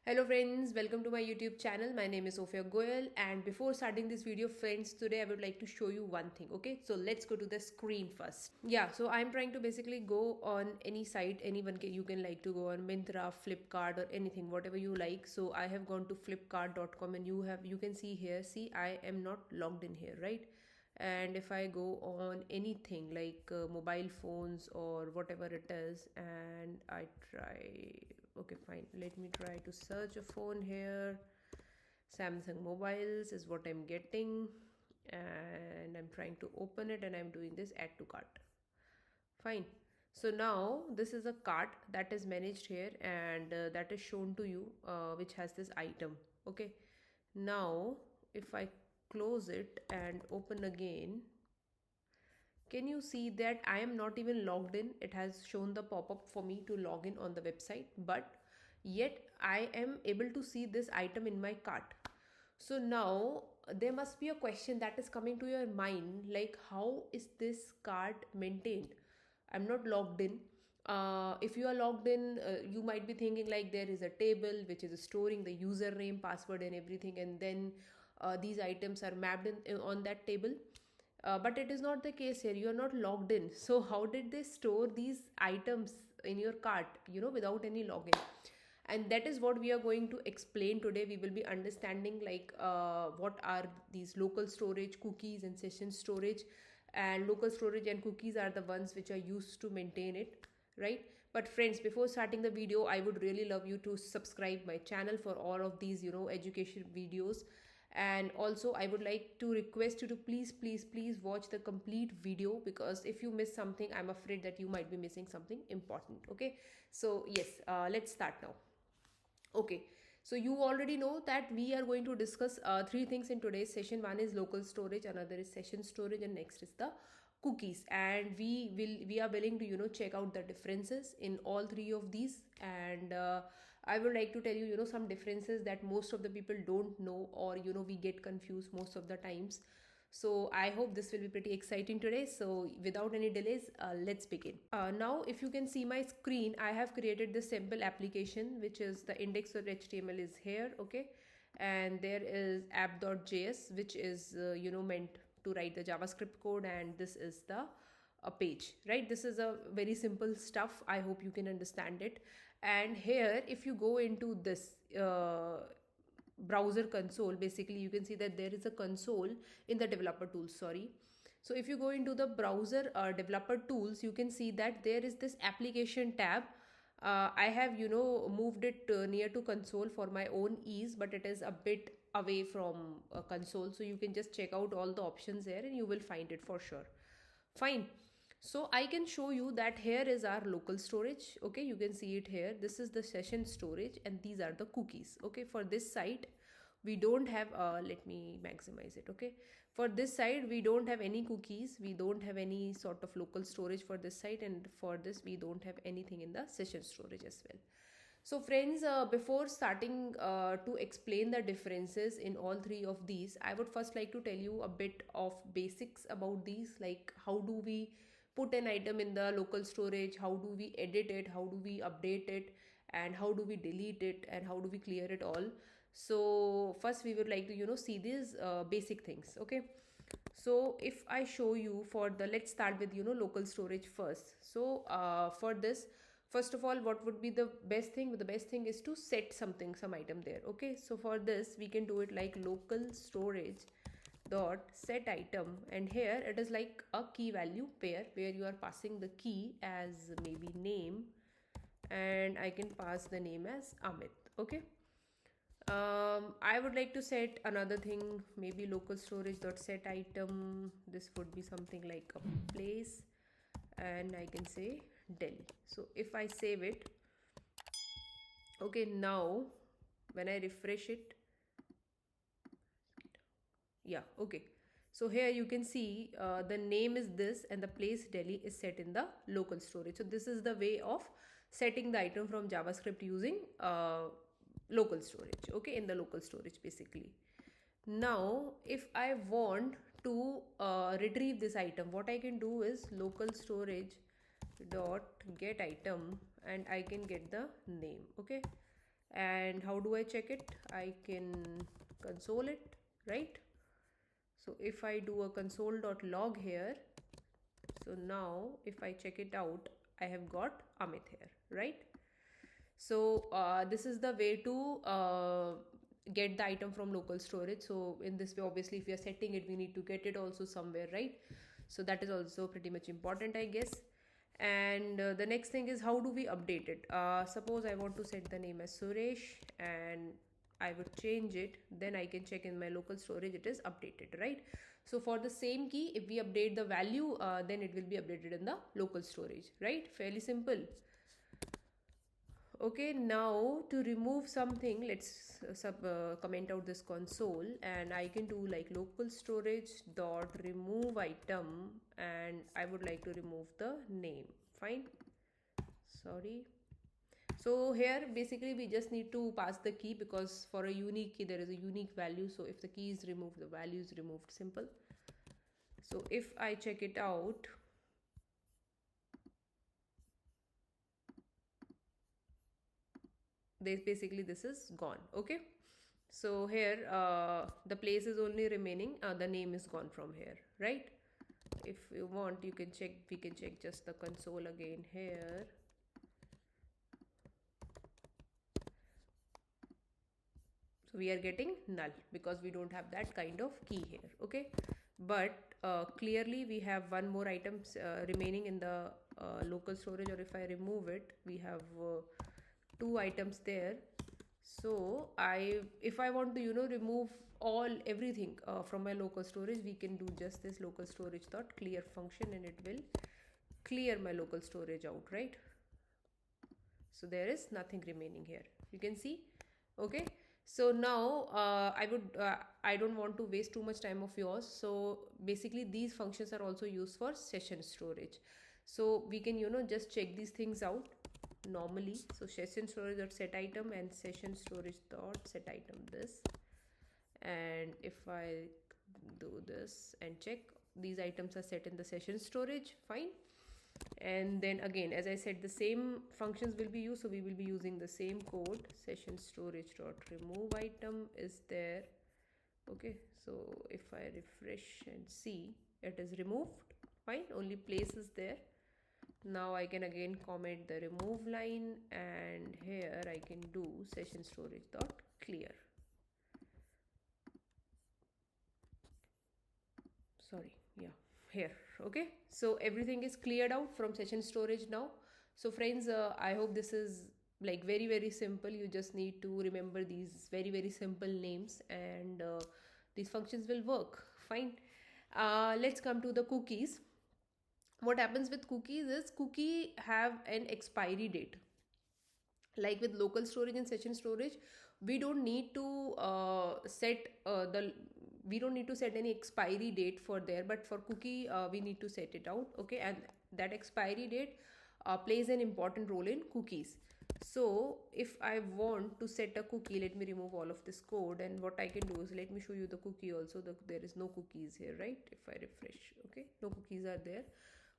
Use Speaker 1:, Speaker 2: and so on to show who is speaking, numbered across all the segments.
Speaker 1: Hello friends, welcome to my YouTube channel. My name is Sofia Goyal, and before starting this video friends, today I would like to show you one thing. Okay, so let's go to the screen first. Yeah, so I'm trying to basically go on any site, you can like to go on Myntra, Flipkart, or anything, whatever you like. So I have gone to flipkart.com, and you can see here, see I am not logged in here, right? And if I go on anything like mobile phones or whatever it is, and I try, okay fine, let me try to search a phone here. Samsung mobiles is what I'm getting, and I'm trying to open it, and I'm doing this add to cart. Fine. So now this is a cart that is managed here, and that is shown to you, which has this item. Okay, now if I close it and open again, can you see that I am not even logged in? It has shown the pop-up for me to log in on the website, but yet I am able to see this item in my cart. So now there must be a question that is coming to your mind, like how is this cart maintained? I'm not logged in. If you are logged in, you might be thinking like there is a table which is storing the username, password, and everything, and then these items are mapped on that table. But it is not the case here. You are not logged in. So how did they store these items in your cart, without any login? And that is what we are going to explain today. We will be understanding like what are these local storage, cookies, and session storage. And local storage and cookies are the ones which are used to maintain it, right? But friends, before starting the video, I would really love you to subscribe my channel for all of these education videos. And also I would like to request you to please watch the complete video, because if you miss something, I'm afraid that you might be missing something important. Okay, so yes, let's start now. Okay, so you already know that we are going to discuss three things in today's session. One is local storage, another is session storage, and next is the cookies. And we are willing to check out the differences in all three of these. And I would like to tell you some differences that most of the people don't know, or we get confused most of the times. So I hope this will be pretty exciting today. So without any delays, let's begin. Now, if you can see my screen, I have created this simple application, which is the index.html is here. Okay. And there is app.js, which is, meant to write the JavaScript code. And this is the a page, right? This is a very simple stuff. I hope you can understand it. And here, if you go into this, browser console, basically you can see that there is a console in the developer tools, sorry. So if you go into the browser developer tools, you can see that there is this application tab. I have moved it near to console for my own ease, but it is a bit away from console, so you can just check out all the options there and you will find it for sure. Fine. So I can show you that here is our local storage. Okay, you can see it here. This is the session storage, and these are the cookies. Okay, for this site we don't have, let me maximize it. Okay, for this side we don't have any cookies, we don't have any sort of local storage for this site, and for this we don't have anything in the session storage as well. So friends, before starting to explain the differences in all three of these, I would first like to tell you a bit of basics about these, like how do we put an item in the local storage, how do we edit it, how do we update it, and how do we delete it, and how do we clear it all. So first we would like to see these basic things. Okay, so if I show you for the, let's start with local storage first. So for this, first of all, what would be the best thing? The best thing is to set some item there. Okay, so for this we can do it like local storage dot set item, and here it is like a key value pair where you are passing the key as maybe name, and I can pass the name as Amit. Okay, I would like to set another thing, maybe local storage dot set item. This would be something like a place, and I can say Delhi. So if I save it, okay, now when I refresh it, yeah, okay, so here you can see the name is this and the place Delhi is set in the local storage. So this is the way of setting the item from JavaScript using local storage, okay, in the local storage basically. Now if I want to retrieve this item, what I can do is local storage dot get item, and I can get the name. Okay, And how do I check it? I can console it, right? So if I do a console.log here, so now if I check it out, I have got Amit here, right? So this is the way to get the item from local storage. So in this way, obviously, if we are setting it, we need to get it also somewhere, right? So that is also pretty much important, I guess. And the next thing is, how do we update it? Suppose I want to set the name as Suresh and I would change it, then I can check in my local storage it is updated, right? So for the same key, if we update the value, then it will be updated in the local storage, right? Fairly simple. Okay, now to remove something, let's comment out this console, and I can do like local storage dot remove item, and I would like to remove the name. Fine. Sorry. So here basically we just need to pass the key, because for a unique key there is a unique value. So if the key is removed, the value is removed. Simple. So if I check it out, basically this is gone. Okay, so here the place is only remaining, the name is gone from here, right? If you want, you can check, we can check just the console again here. So we are getting null because we don't have that kind of key here. Okay, but clearly we have one more item remaining in the local storage, or if I remove it, we have two items there. So if I want to remove everything from my local storage, we can do just this local storage dot clear function, and it will clear my local storage out, right? So there is nothing remaining here, you can see. Okay, so now I don't want to waste too much time of yours. So basically these functions are also used for session storage. So we can just check these things out normally. So session storage dot set item and session storage dot set item this, and if I do this and check, these items are set in the session storage. Fine. And then again, as I said, the same functions will be used, so we will be using the same code. Session storage dot remove item is there. Okay, so if I refresh and see, it is removed. Fine, only place is there. Now I can again comment the remove line, and here I can do session storage dot clear. Sorry, yeah, here. Okay, so everything is cleared out from session storage now. So friends, I hope this is like very simple. You just need to remember these very simple names, and these functions will work fine. Let's come to the cookies. What happens with cookies is, cookie have an expiry date. Like with local storage and session storage, we don't need to set the we don't need to set any expiry date for there, but for cookie we need to set it out. Okay, and that expiry date plays an important role in cookies. So if I want to set a cookie, let me remove all of this code, and what I can do is, let me show you the cookie also. There is no cookies here, right? If I refresh, okay, no cookies are there.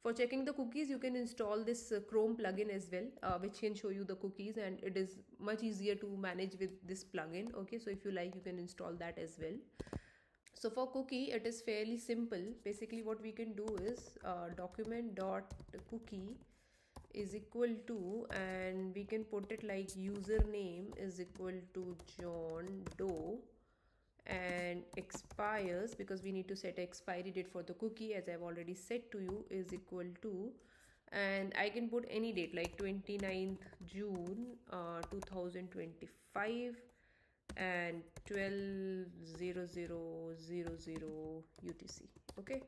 Speaker 1: For checking the cookies, you can install this Chrome plugin as well, which can show you the cookies, and it is much easier to manage with this plugin. Okay, so if you like, you can install that as well. So for cookie, it is fairly simple. Basically what we can do is document dot cookie is equal to, and we can put it like username is equal to John Doe, and expires, because we need to set expiry date for the cookie, as I've already said to you, is equal to, and I can put any date like 29th June 2025 and 12:00:00 UTC. Okay,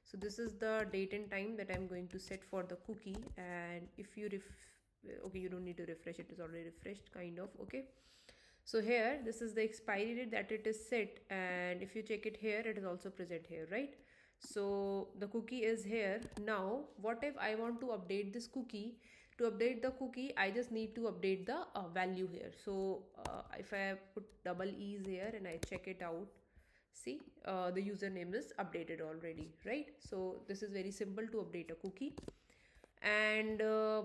Speaker 1: so this is the date and time that I'm going to set for the cookie. And if you okay, you don't need to refresh, it is already refreshed kind of. Okay, so here this is the expiry date that it is set, and if you check it here, it is also present here, right? So the cookie is here. Now what if I want to update this cookie? To update the cookie, I just need to update the value here. So if I put double E's here and I check it out, see, the username is updated already, right? So this is very simple to update a cookie. And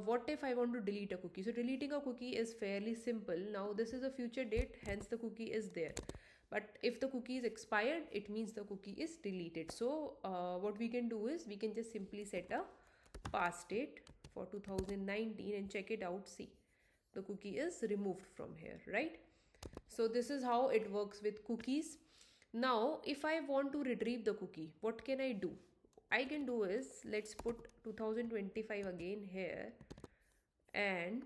Speaker 1: what if I want to delete a cookie? So deleting a cookie is fairly simple. Now this is a future date, hence the cookie is there. But if the cookie is expired, it means the cookie is deleted. So what we can do is we can just simply set a past date for 2019 and check it out. See, the cookie is removed from here, right? So this is how it works with cookies. Now if I want to retrieve the cookie, what can I do? I can do is, let's put 2025 again here, and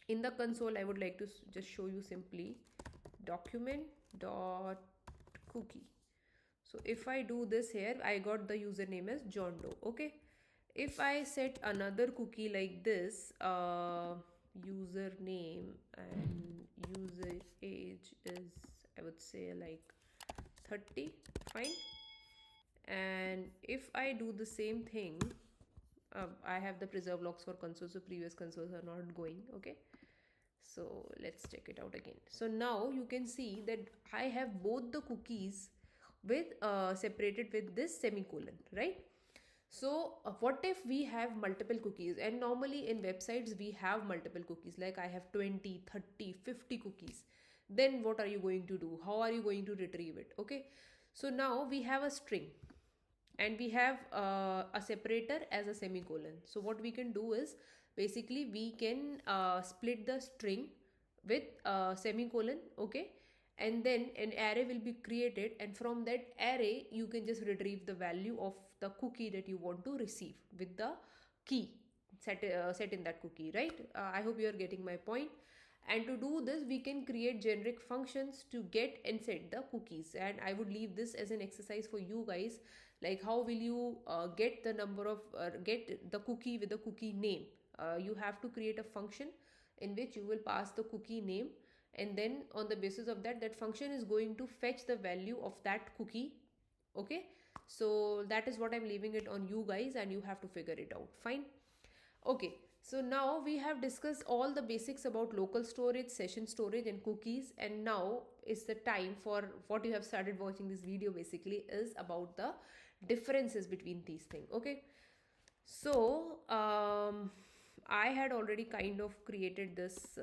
Speaker 1: in the console I would like to just show you simply document dot cookie. So if I do this here, I got the username as John Doe. Okay, if I set another cookie like this, username and user age is, I would say, like 30, fine. And if I do the same thing, I have the preserve logs for console, so previous consoles are not going. Okay, so let's check it out again. So now you can see that I have both the cookies with separated with this semicolon, right? So what if we have multiple cookies? And normally in websites we have multiple cookies, like I have 20, 30, 50 cookies. Then what are you going to do? How are you going to retrieve it? Okay, so now we have a string and we have a separator as a semicolon. So what we can do is basically we can split the string with semicolon. Okay, and then an array will be created, and from that array you can just retrieve the value of the cookie that you want to receive with the key set in that cookie, right? I hope you are getting my point. And to do this we can create generic functions to get and set the cookies, and I would leave this as an exercise for you guys, like how will you get the number of get the cookie with the cookie name. You have to create a function in which you will pass the cookie name, and then on the basis of that, that function is going to fetch the value of that cookie. Okay, so that is what I'm leaving it on you guys, and you have to figure it out. Fine. Okay, so now we have discussed all the basics about local storage, session storage, and cookies, and now is the time for what you have started watching this video basically is about the differences between these things. Okay, so I had already kind of created this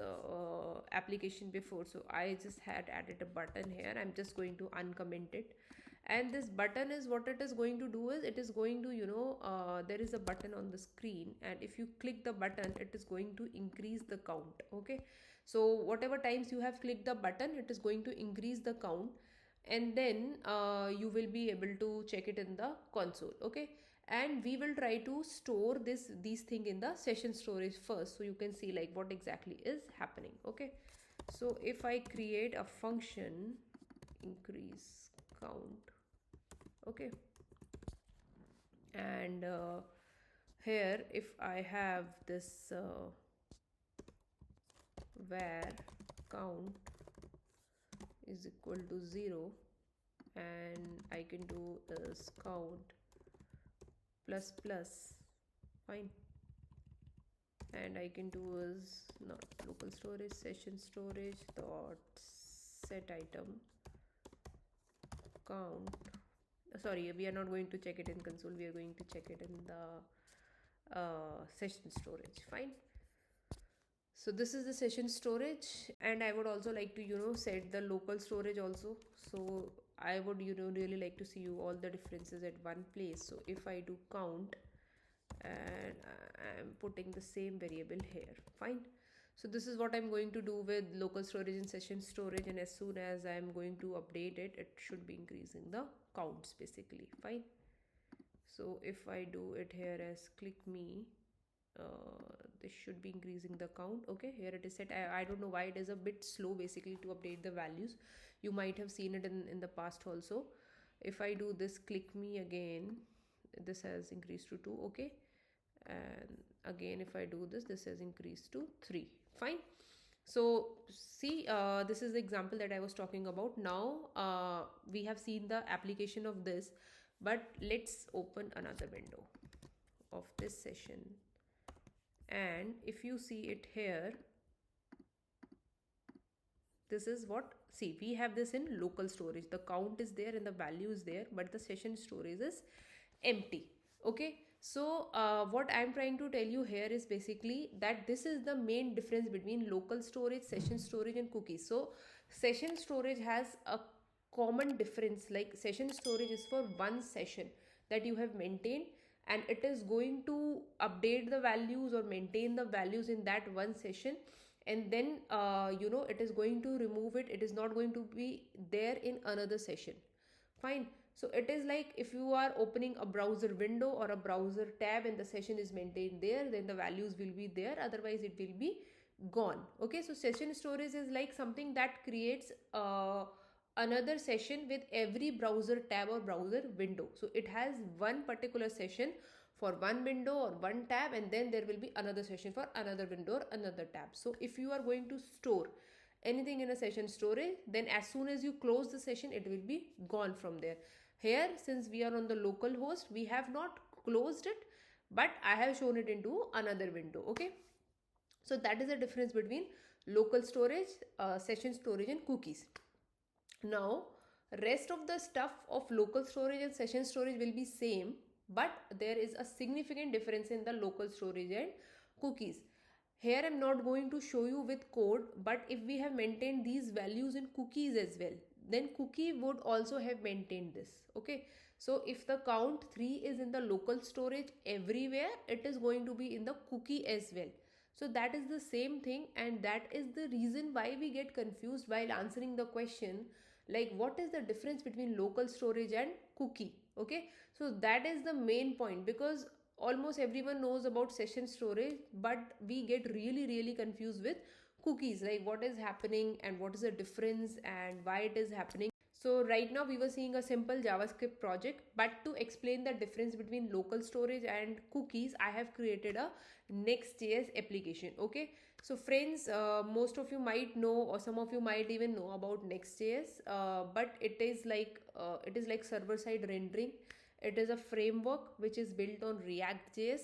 Speaker 1: application before, so I just had added a button here. I'm just going to uncomment it, and this button is what it is going to do is it is going to, there is a button on the screen, and if you click the button it is going to increase the count. Okay, so whatever times you have clicked the button, it is going to increase the count, and then you will be able to check it in the console. Okay, and we will try to store these thing in the session storage first, so you can see like what exactly is happening. Okay, so if I create a function increase count, okay, and here if I have this var count is equal to 0, and I can do is count plus plus, fine, and I can do is not local storage, session storage dot set item count. Sorry, we are not going to check it in console, we are going to check it in the session storage. Fine, so this is the session storage, and I would also like to set the local storage also. So I would really like to see you all the differences at one place. So if I do count, and I'm putting the same variable here, fine. So this is what I'm going to do with local storage and session storage, and as soon as I'm going to update it, it should be increasing the counts basically. Fine, so if I do it here as click me, this should be increasing the count. Okay, here it is set. I don't know why it is a bit slow basically to update the values. You might have seen it in the past also. If I do this click me again, this has increased to 2. Okay, and again if I do this, this has increased to 3. Fine, so see, this is the example that I was talking about. Now we have seen the application of this, but let's open another window of this session, and if you see it here, this is what, see, we have this in local storage, the count is there and the value is there, but the session storage is empty. Okay, So what I'm trying to tell you here is basically that this is the main difference between local storage, session storage and cookies. So session storage has a common difference, like session storage is for one session that you have maintained, and it is going to update the values or maintain the values in that one session, and then it is going to remove it. It is not going to be there in another session. Fine. So it is like if you are opening a browser window or a browser tab and the session is maintained there, then the values will be there, otherwise it will be gone. Okay, so session storage is like something that creates another session with every browser tab or browser window. So it has one particular session for one window or one tab, and then there will be another session for another window or another tab. So if you are going to store anything in a session storage, then as soon as you close the session, it will be gone from there. Here, since we are on the local host, we have not closed it, but I have shown it into another window. Okay, so that is the difference between local storage, session storage and cookies. Now rest of the stuff of local storage and session storage will be same, but there is a significant difference in the local storage and cookies. Here I'm not going to show you with code, but if we have maintained these values in cookies as well, then cookie would also have maintained this. Okay, so if the count 3 is in the local storage everywhere, it is going to be in the cookie as well. So that is the same thing, and that is the reason why we get confused while answering the question, like what is the difference between local storage and cookie. Okay, so that is the main point, because almost everyone knows about session storage, but we get really confused with cookies, like what is happening and what is the difference and why it is happening. So right now we were seeing a simple JavaScript project, but to explain the difference between local storage and cookies, I have created a Next.js application. Okay, so friends, most of you might know, or some of you might even know about Next.js, but it is like server-side rendering. It is a framework which is built on React.js.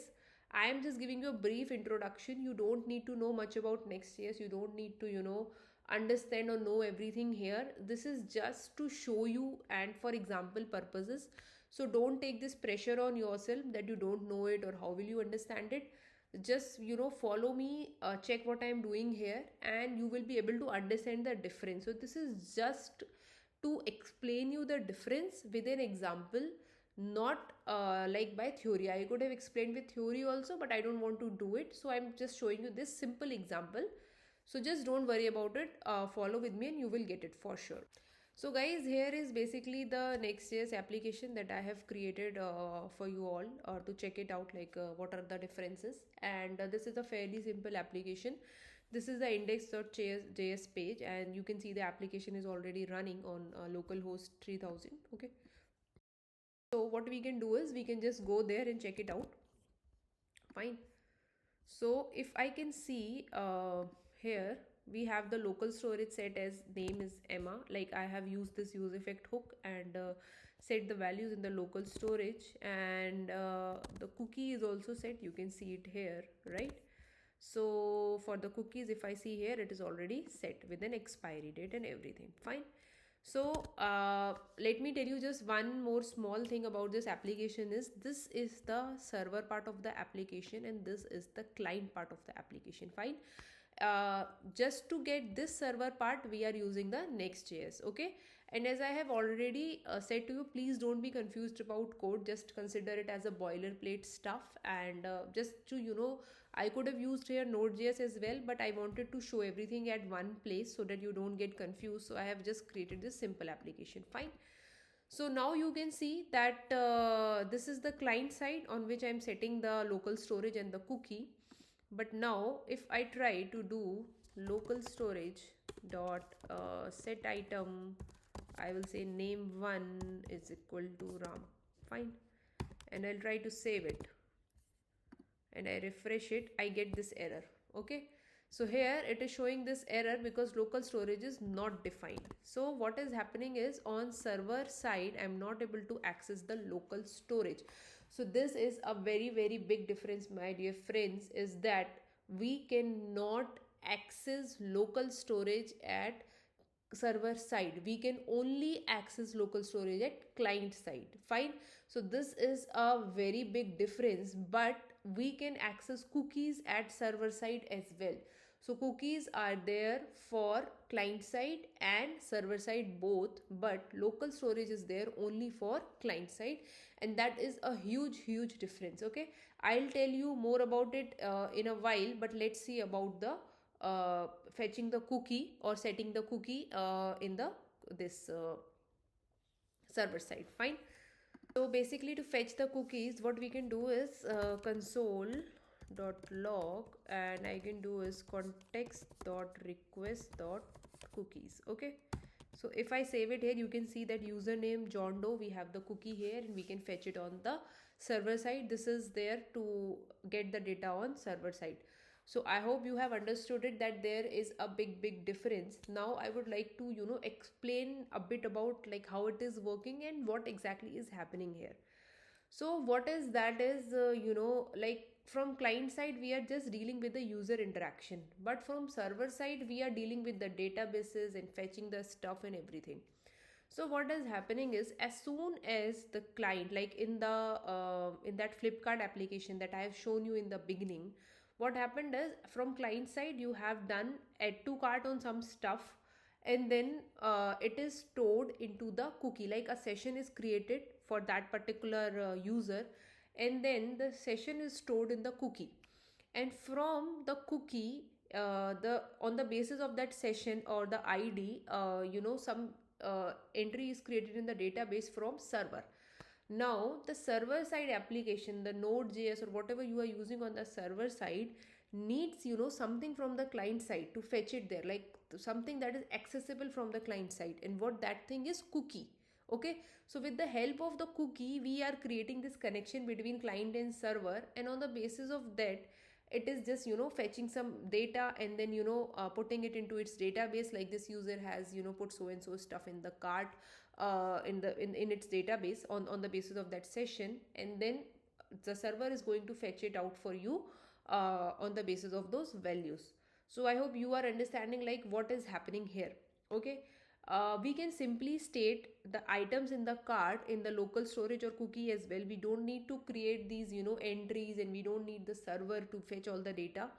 Speaker 1: I am just giving you a brief introduction. You don't need to know much about Next.js. You don't need to, understand or know everything here. This is just to show you and for example purposes. So don't take this pressure on yourself that you don't know it or how will you understand it. Just follow me, check what I am doing here, and you will be able to understand the difference. So this is just to explain you the difference with an example, not like by theory. I could have explained with theory also, but I don't want to do it, so I'm just showing you this simple example. So just don't worry about it, follow with me and you will get it for sure. So guys, here is basically the Next.js application that I have created for you all to check it out, like what are the differences. And this is a fairly simple application. This is the index.js page, and you can see the application is already running on localhost 3000. Okay, so what we can do is we can just go there and check it out. Fine. So if I can see here, we have the local storage set as name is Emma. Like I have used this use effect hook and set the values in the local storage, and the cookie is also set. You can see it here, right? So for the cookies, if I see here, it is already set with an expiry date and everything. Fine. So let me tell you just one more small thing about this application is this is the server part of the application and this is the client part of the application. Fine. Just to get this server part, we are using the Next.js. Okay, and as I have already said to you, please don't be confused about code. Just consider it as a boilerplate stuff, and just to I could have used here Node.js as well, but I wanted to show everything at one place so that you don't get confused. So I have just created this simple application. Fine. So now you can see that this is the client side on which I'm setting the local storage and the cookie. But now if I try to do local storage dot set item, I will say name1 is equal to Ram. Fine. And I'll try to save it and I refresh it, I get this error. Okay, so here it is showing this error because local storage is not defined. So what is happening is on server side I'm not able to access the local storage. So this is a very big difference, my dear friends, is that we cannot access local storage at server side, we can only access local storage at client side. Fine. So this is a very big difference, but we can access cookies at server side as well. So cookies are there for client side and server side both, but local storage is there only for client side, and that is a huge difference. Okay, I'll tell you more about it in a while, but let's see about the fetching the cookie or setting the cookie in the this server side. Fine. So basically, to fetch the cookies, what we can do is console.log, and I can do is context.request.cookies. Okay. So if I save it here, you can see that username John Doe, we have the cookie here, and we can fetch it on the server side. This is there to get the data on server side. So I hope you have understood it, that there is a big difference. Now I would like to explain a bit about like how it is working and what exactly is happening here. So what is that is like from client side we are just dealing with the user interaction, but from server side we are dealing with the databases and fetching the stuff and everything. So what is happening is, as soon as the client, like in that Flipkart application that I have shown you in the beginning, what happened is from client side you have done add to cart on some stuff, and then it is stored into the cookie, like a session is created for that particular user, and then the session is stored in the cookie, and from the cookie the on the basis of that session or the id, some entry is created in the database from server. Now the server side application, the node.js or whatever you are using on the server side, needs something from the client side to fetch it there, like something that is accessible from the client side, and what that thing is, cookie. Okay, so with the help of the cookie we are creating this connection between client and server, and on the basis of that it is just fetching some data, and then putting it into its database, like this user has put so and so stuff in the cart in its database on the basis of that session, and then the server is going to fetch it out for you on the basis of those values. So I hope you are understanding like what is happening here. Okay, we can simply state the items in the cart in the local storage or cookie as well. We don't need to create these entries, and we don't need the server to fetch all the data.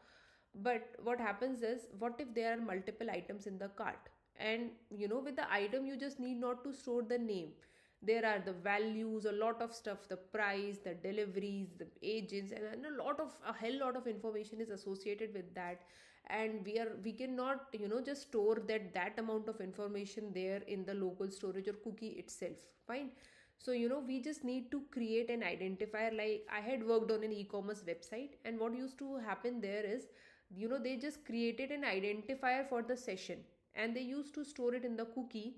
Speaker 1: But what happens is, what if there are multiple items in the cart, and with the item you just need not to store the name. There are the values, a lot of stuff, the price, the deliveries, the agents, and a hell lot of information is associated with that, and we cannot just store that amount of information there in the local storage or cookie itself. Fine. So we just need to create an identifier. Like I had worked on an e-commerce website, and what used to happen there is they just created an identifier for the session, and they used to store it in the cookie,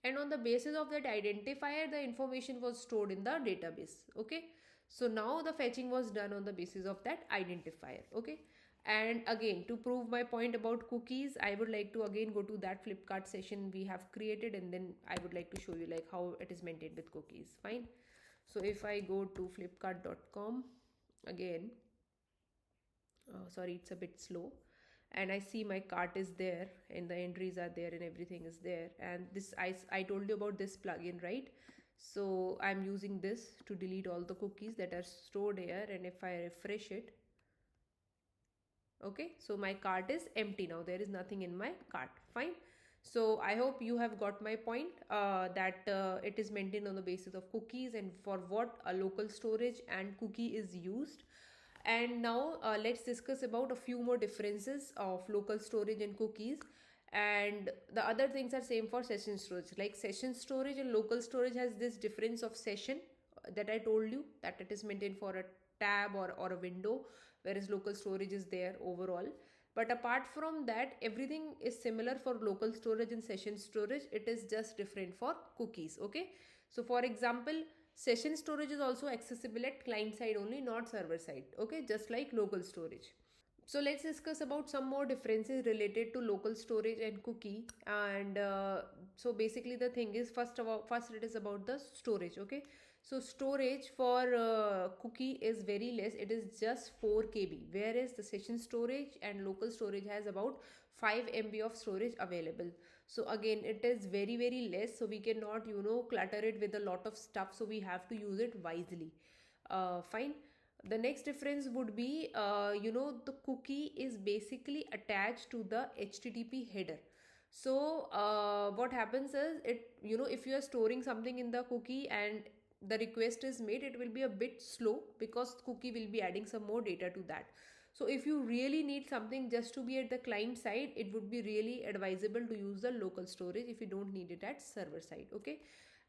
Speaker 1: and on the basis of that identifier the information was stored in the database. Okay, so now the fetching was done on the basis of that identifier. Okay, and again, to prove my point about cookies, I would like to again go to that Flipkart session we have created, and then I would like to show you like how it is maintained with cookies. Fine. So if I go to flipkart.com again, sorry, it's a bit slow, and I see my cart is there and the entries are there and everything is there, and this I told you about this plugin, right? So I'm using this to delete all the cookies that are stored here, and if I refresh it, okay, so my cart is empty now, there is nothing in my cart. Fine. So I hope you have got my point, that it is maintained on the basis of cookies, and for what a local storage and cookie is used. And now let's discuss about a few more differences of local storage and cookies. And the other things are same for session storage. Like session storage and local storage has this difference of session that I told you, that it is maintained for a tab or a window, whereas local storage is there overall. But apart from that, everything is similar for local storage and session storage. It is just different for cookies. Okay, so for example, session storage is also accessible at client side only, not server side. Okay, just like local storage. So let's discuss about some more differences related to local storage and cookie. And so basically the thing is, first it is about the storage. Okay, so storage for cookie is very less, it is just 4 KB, whereas the session storage and local storage has about 5 MB of storage available. So again, it is very less, so we cannot clutter it with a lot of stuff, so we have to use it wisely. Fine. The next difference would be, the cookie is basically attached to the HTTP header. So what happens is, if you are storing something in the cookie and the request is made, it will be a bit slow because cookie will be adding some more data to that. So if you really need something just to be at the client side, it would be really advisable to use the local storage if you don't need it at server side. Okay.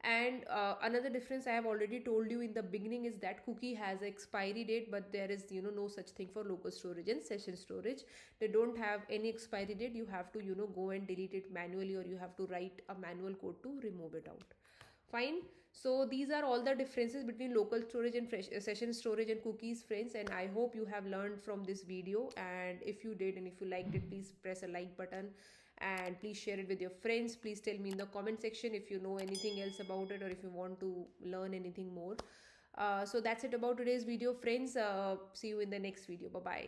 Speaker 1: And another difference I have already told you in the beginning is that cookie has an expiry date, but there is no such thing for local storage and session storage. They don't have any expiry date. You have to go and delete it manually, or you have to write a manual code to remove it out. Fine. So these are all the differences between local storage and session storage and cookies, friends, and I hope you have learned from this video. And if you did, and if you liked it, please press a like button and please share it with your friends. Please tell me in the comment section if you know anything else about it, or if you want to learn anything more. So that's it about today's video, friends. See you in the next video. Bye bye.